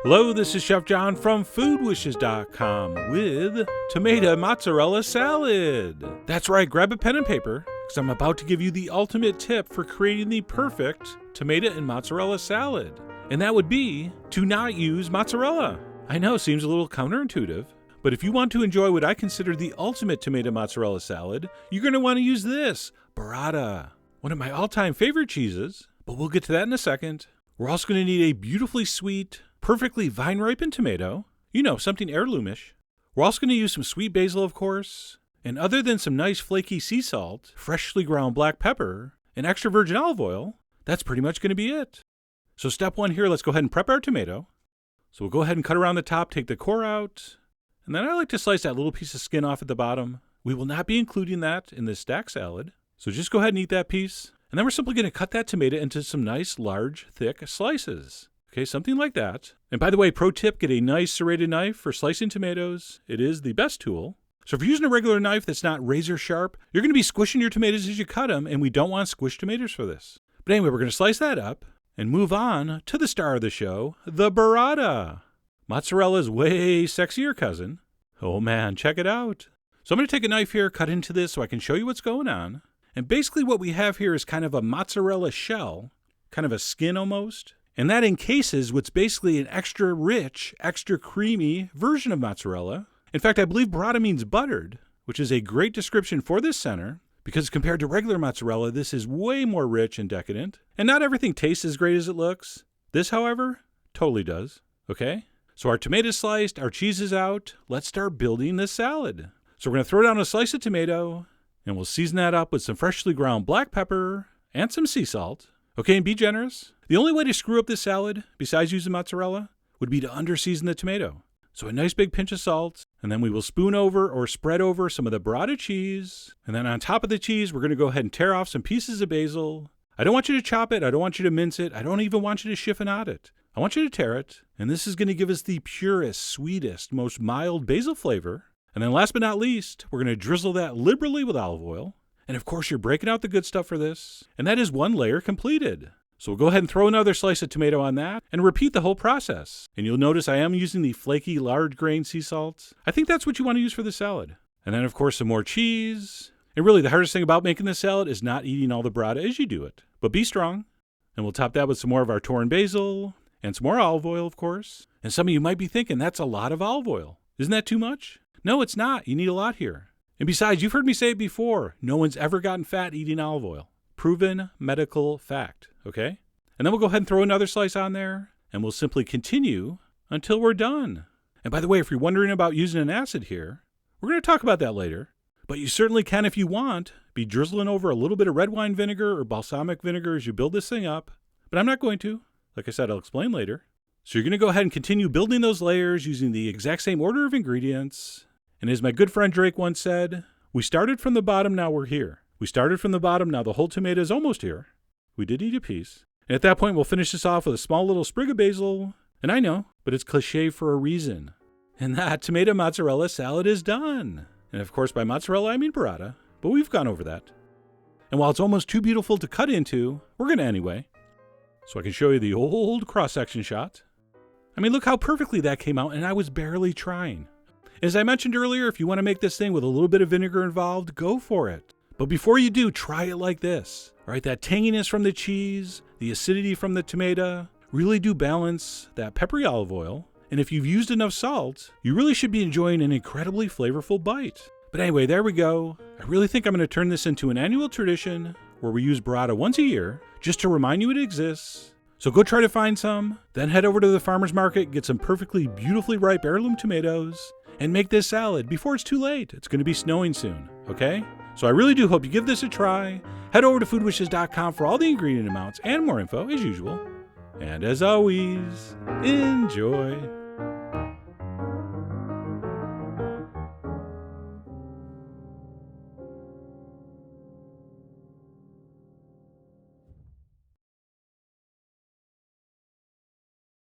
Hello, this is Chef John from foodwishes.com with tomato mozzarella salad. That's right, grab a pen and paper because I'm about to give you the ultimate tip for creating the perfect tomato and mozzarella salad. And that would be to not use mozzarella. I know, seems a little counterintuitive, but if you want to enjoy what I consider the ultimate tomato mozzarella salad, you're going to want to use this, Burrata, one of my all-time favorite cheeses, but we'll get to that in a second. We're also going to need a beautifully sweet, perfectly vine-ripened tomato, something heirloomish. We're also going to use some sweet basil, of course, and other than some nice flaky sea salt, freshly ground black pepper, and extra virgin olive oil, that's pretty much going to be it. So step one here, let's go ahead and prep our tomato. So we'll go ahead and cut around the top, take the core out, and then I like to slice that little piece of skin off at the bottom. We will not be including that in this stack salad, so just go ahead and eat that piece. And then we're simply going to cut that tomato into some nice, large, thick slices. Okay, something like that. And by the way, pro tip, get a nice serrated knife for slicing tomatoes. It is the best tool. So if you're using a regular knife that's not razor sharp, you're going to be squishing your tomatoes as you cut them, and we don't want squished tomatoes for this. But anyway, we're going to slice that up and move on to the star of the show, the burrata. Mozzarella's way sexier cousin. Oh man, check it out. So I'm going to take a knife here, cut into this so I can show you what's going on. And basically what we have here is kind of a mozzarella shell, kind of a skin almost. And that encases what's basically an extra rich, extra creamy version of mozzarella. In fact, I believe burrata means buttered, which is a great description for this center, because compared to regular mozzarella, this is way more rich and decadent. And not everything tastes as great as it looks. This, however, totally does. Okay? So our tomatoes sliced, our cheese is out. Let's start building this salad. So we're going to throw down a slice of tomato, and we'll season that up with some freshly ground black pepper and some sea salt. Okay, and be generous. The only way to screw up this salad, besides using mozzarella, would be to under-season the tomato. So a nice big pinch of salt, and then we will spoon over or spread over some of the burrata cheese. And then on top of the cheese, we're going to go ahead and tear off some pieces of basil. I don't want you to chop it. I don't want you to mince it. I don't even want you to chiffonade it. I want you to tear it. And this is going to give us the purest, sweetest, most mild basil flavor. And then last but not least, we're going to drizzle that liberally with olive oil. And of course, you're breaking out the good stuff for this. And that is one layer completed. So we'll go ahead and throw another slice of tomato on that and repeat the whole process. And you'll notice I am using the flaky, large grain sea salt. I think that's what you want to use for the salad. And then, of course, some more cheese. And really, the hardest thing about making this salad is not eating all the burrata as you do it. But be strong. And we'll top that with some more of our torn basil and some more olive oil, of course. And some of you might be thinking, that's a lot of olive oil. Isn't that too much? No, it's not. You need a lot here. And besides, you've heard me say it before, no one's ever gotten fat eating olive oil. Proven medical fact, okay? And then we'll go ahead and throw another slice on there, and we'll simply continue until we're done. And by the way, if you're wondering about using an acid here, we're going to talk about that later. But you certainly can, if you want, be drizzling over a little bit of red wine vinegar or balsamic vinegar as you build this thing up. But I'm not going to. Like I said, I'll explain later. So you're going to go ahead and continue building those layers using the exact same order of ingredients. And as my good friend Drake once said, we started from the bottom, now we're here. We started from the bottom, now the whole tomato is almost here. We did eat a piece. And at that point, we'll finish this off with a small little sprig of basil. And I know, but it's cliche for a reason. And that tomato mozzarella salad is done. And of course, by mozzarella, I mean burrata. But we've gone over that. And while it's almost too beautiful to cut into, we're going to anyway. So I can show you the old cross-section shot. I mean, look how perfectly that came out, and I was barely trying. As I mentioned earlier, if you want to make this thing with a little bit of vinegar involved, go for it. But before you do, try it like this. All right, that tanginess from the cheese, the acidity from the tomato, really do balance that peppery olive oil. And if you've used enough salt, you really should be enjoying an incredibly flavorful bite. But anyway, there we go. I really think I'm going to turn this into an annual tradition where we use burrata once a year, just to remind you it exists. So go try to find some, then head over to the farmer's market, get some perfectly beautifully ripe heirloom tomatoes, and make this salad before it's too late. It's going to be snowing soon, okay? So I really do hope you give this a try. Head over to foodwishes.com for all the ingredient amounts and more info, as usual. And as always, enjoy.